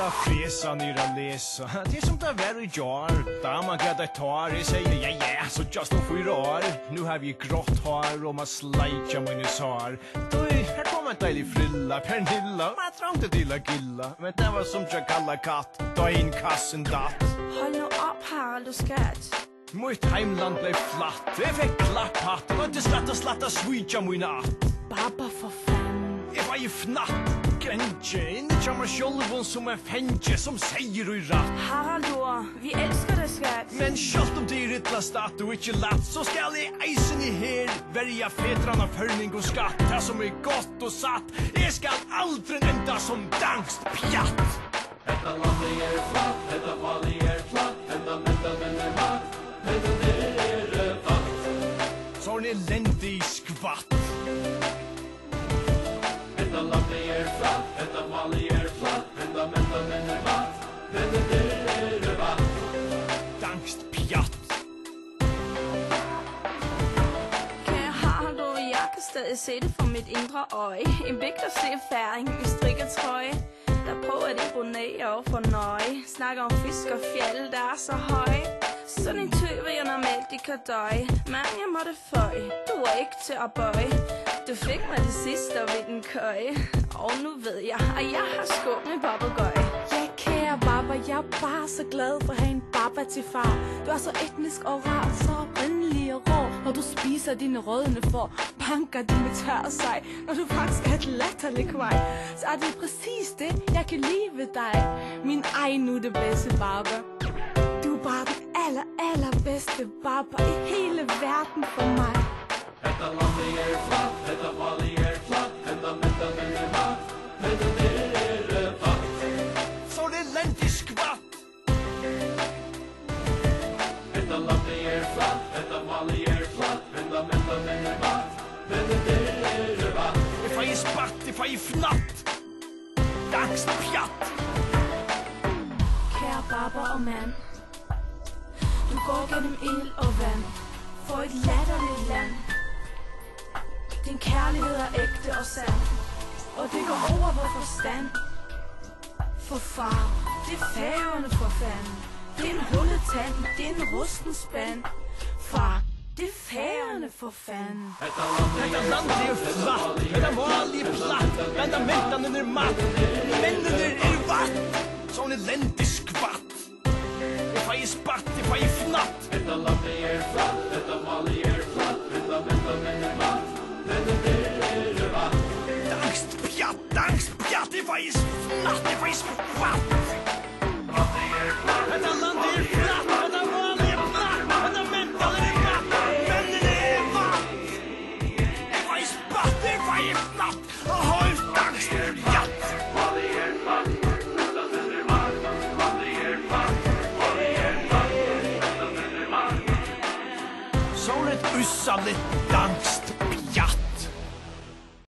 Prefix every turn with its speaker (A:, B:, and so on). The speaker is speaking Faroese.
A: bara fresa nyra lesa. Det som det var i jar. Damen gav ett tar. Jag säger ja, så just om 4 år. Nu har vi grått hår och man slajtja minus hår. Då här kommer en dejlig frilla, Pernilla. Man trångte till att gilla. Men det var som jag kallar katt. Då in kassen datt.
B: Hold nu op, Harald, du skat.
A: Mitt heimland blev flatt. Jag fick klapphatt. Och inte slatta switcha min natt.
B: Baba for fan.
A: Jag var ju fnatt. Grenche. Inte kommer själv som en fänge som säger i ratt.
B: Harald, vi älskar dig, skat.
A: Men självt om det är rittla stat och inte latt så ska jag eisen i her välja fetrarna förning och skatt. Det som är gott och satt. Jag ska aldrig ända som danskt pjatt.
C: Detta landet är flatt, detta fallet är flatt, ända men är matt, ända nere fatt.
A: Så en eländig skvatt.
C: Detta landet är flatt, detta fallet är flatt, ända men är matt, ända nere fatt.
A: Danskt pjatt.
B: Kære Harald, jeg kan stadig se det fra mit indre øje. En vigtig færing i strikketrøje, der prøver at imponere og fornøje. Snakker om fisk og fjeld, der er så høje. Sådan en tøver jeg normalt ikke kan døje. Men jeg måtte føje, du er ikke til at bøje. Du fik mig det sidste ved den køje. Og nu ved jeg, at jeg har skål med babagøj.
D: Ja, kære baba, jeg er bare så glad for at have en baba til far. Du er så etnisk og rar, så oprindelig og rå. Når du spiser dine rødne får, banker de med tør sig. Når du faktisk er et latterligt kvej, så er det præcis det, jeg kan lide ved dig. Min ej nu det bedste baba. Du er bare den allerbedste baba i hele verden for mig.
C: Detta landet är flatt, detta fallet är flatt, ända men är matt, ända nere fatt.
A: Så en eländig skvatt.
C: Detta landet är flatt, detta fallet är flatt, ända men är matt, ända nere fatt.
A: Jag får i spatt, jag får i fnatt. Danskt pjatt.
D: Kære baba og mand, du går gennem ild og vand for et latterligt land. Din kærlighed er ægte og sand, og det går over vor forstand. For far, det er Færøerne for fanden. Det er en hullet tand, det er en rusten spand. Far, det er Færøerne for fanden.
C: Detta landet
A: Det är flatt, det är vanlig platt. Vända mäktanen är matt, männen är vatt. Så en eländig skvatt. Jag får i spatt, jag får i fnatt.
C: Detta landet är flatt, detta fallet är flatt, ända men är matt, ända nere fatt.
A: Danskt pjatt, jag får i fnatt, jag får i skvatt. Detta land är flatt, detta vanlig platt. Vända mäktanen är matt, männen är vatt. Jag får i spatt, jag får i fnatt. Och håll danskt pjatt. Så ett ussaligt